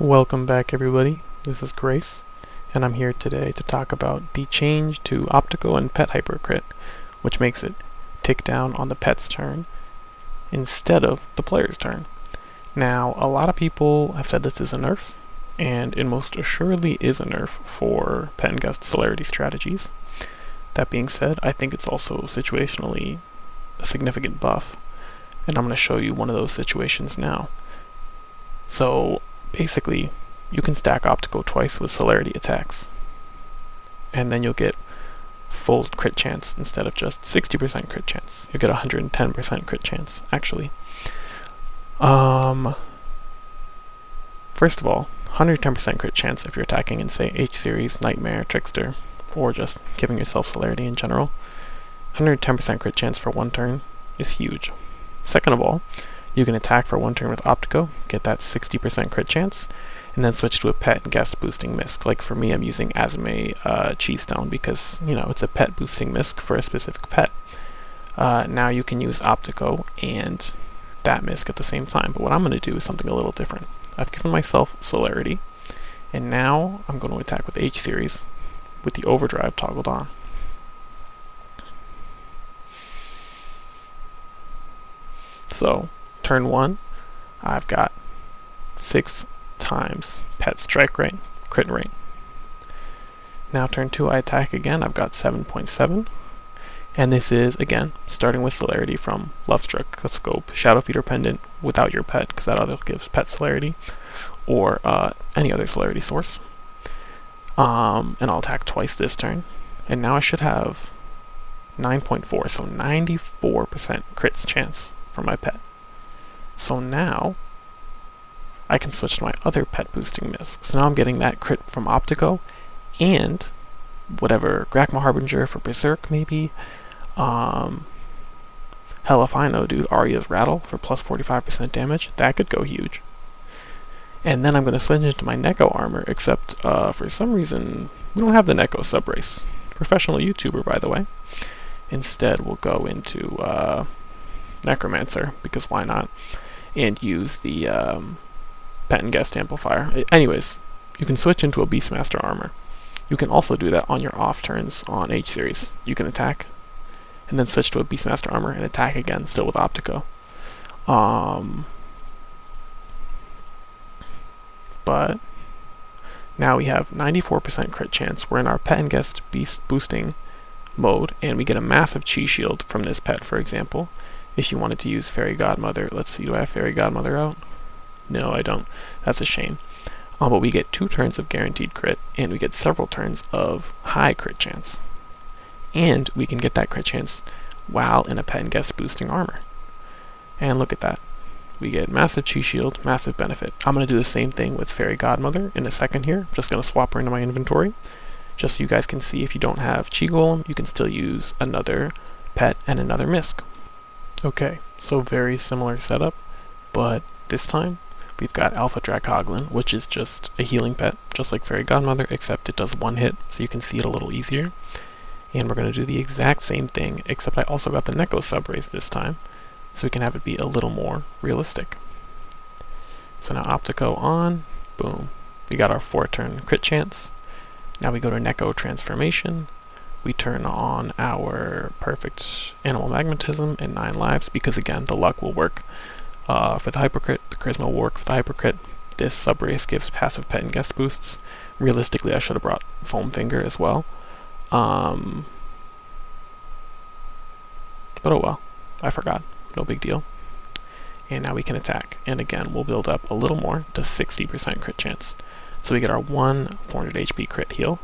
Welcome back everybody, this is Grace, and I'm here today to talk about the change to Optico and Pet Hypercrit, which makes it tick down on the pet's turn instead of the player's turn. Now, a lot of people have said this is a nerf, and it most assuredly is a nerf for pet and guest celerity strategies. That being said, I think it's also situationally a significant buff, and I'm going to show you one of those situations now. So basically, you can stack Optico twice with Celerity attacks, and then you'll get full crit chance instead of just 60% crit chance. You'll get 110% crit chance, actually. First of all, 110% crit chance if you're attacking in, say, H-Series, Nightmare, Trickster, or just giving yourself Celerity in general. 110% crit chance for one turn is huge. Second of all, you can attack for one turn with Optico, get that 60% crit chance, and then switch to a pet and guest boosting misc. Like for me, I'm using Azame Cheese Stone because, you know, it's a pet boosting misc for a specific pet. Now you can use Optico and that misc at the same time, but what I'm going to do is something a little different. I've given myself Celerity, and now I'm going to attack with H-Series with the overdrive toggled on. So, turn 1, I've got 6 times pet strike rate, crit rate. Now turn 2, I attack again, I've got 7.7. And this is, again, starting with Celerity from Lovestruck, Scope, Shadow Feeder Pendant without your pet, because that other gives pet Celerity, or any other Celerity source. And I'll attack twice this turn. And now I should have 9.4, so 94% crits chance for my pet. So now I can switch to my other pet boosting misc. So now I'm getting that crit from Optico and whatever Grakma Harbinger for Berserk maybe. Hell if I know, dude, Arya's Rattle for plus 45% damage. That could go huge. And then I'm going to switch into my Neko armor, except for some reason we don't have the Neko subrace. Professional YouTuber, by the way. Instead we'll go into Necromancer, because why not, and use the pet and guest amplifier. Anyways, you can switch into a beastmaster armor. You can also do that on your off turns on H-Series. You can attack, and then switch to a beastmaster armor and attack again, still with Optico. But now we have 94% crit chance. We're in our pet and guest beast boosting mode, and we get a massive chi shield from this pet, for example. If you wanted to use Fairy Godmother, let's see, do I have Fairy Godmother out? No, I don't. That's a shame. But we get 2 turns of guaranteed crit, and we get several turns of high crit chance. And we can get that crit chance while in a pet and guest boosting armor. And look at that. We get massive chi shield, massive benefit. I'm going to do the same thing with Fairy Godmother in a second here. I'm just going to swap her into my inventory, just so you guys can see if you don't have Chi Golem, you can still use another pet and another misc. Okay, so very similar setup, but this time we've got Alpha Dracoglin, which is just a healing pet, just like Fairy Godmother, except it does one hit, so you can see it a little easier. And we're going to do the exact same thing, except I also got the Neko subrace this time, so we can have it be a little more realistic. So now Optico on, boom. We got our 4-turn crit chance. Now we go to Neko transformation. We turn on our perfect animal magnetism and 9 lives, because again, the luck will work for the hypercrit, the charisma will work for the hypercrit. This subrace gives passive pet and guest boosts. Realistically, I should have brought Foam Finger as well. But oh well, I forgot, no big deal. And now we can attack, and again, we'll build up a little more to 60% crit chance. So we get our 1 400 HP crit heal.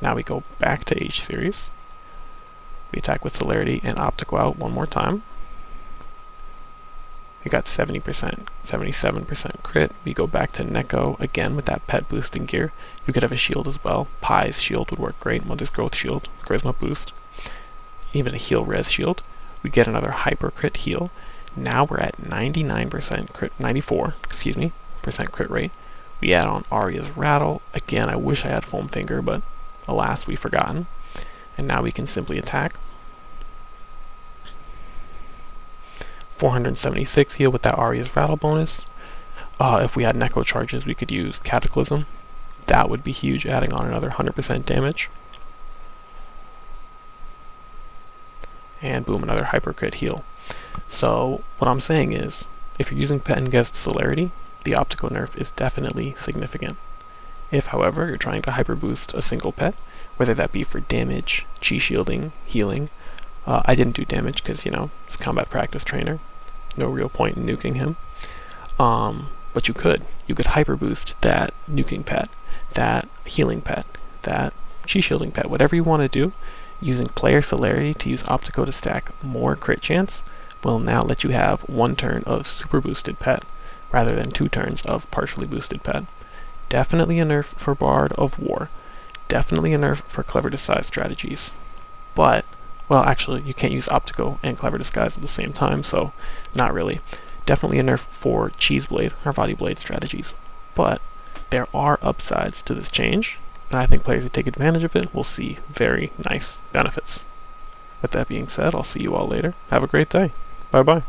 Now we go back to H-Series. We attack with Celerity and Optico out one more time. We got 70%, 77% crit. We go back to Neko again with that pet boosting gear. You could have a shield as well. Pie's shield would work great. Mother's Growth shield, charisma boost, even a heal res shield. We get another hyper crit heal. Now we're at 99% crit, 94, excuse me, percent crit rate. We add on Arya's Rattle. Again, I wish I had Foam Finger, but alas, we've forgotten. And now we can simply attack. 476 heal with that Arya's Rattle bonus. If we had Neko charges, we could use Cataclysm. That would be huge, adding on another 100% damage. And boom, another hypercrit heal. So what I'm saying is, if you're using Pet and Guest Celerity, the Optico nerf is definitely significant. If, however, you're trying to hyper boost a single pet, whether that be for damage, chi shielding, healing, I didn't do damage because, you know, it's combat practice trainer. No real point in nuking him. But you could hyper boost that nuking pet, that healing pet, that chi shielding pet, whatever you want to do, using player Celerity to use Optico to stack more crit chance will now let you have 1 turn of super boosted pet rather than 2 turns of partially boosted pet. Definitely a nerf for Bard of War. Definitely a nerf for Clever Disguise strategies. But, well, actually, you can't use Optico and Clever Disguise at the same time, so not really. Definitely a nerf for Cheese Blade or Body Blade strategies. But there are upsides to this change, and I think players who take advantage of it will see very nice benefits. With that being said, I'll see you all later. Have a great day. Bye-bye.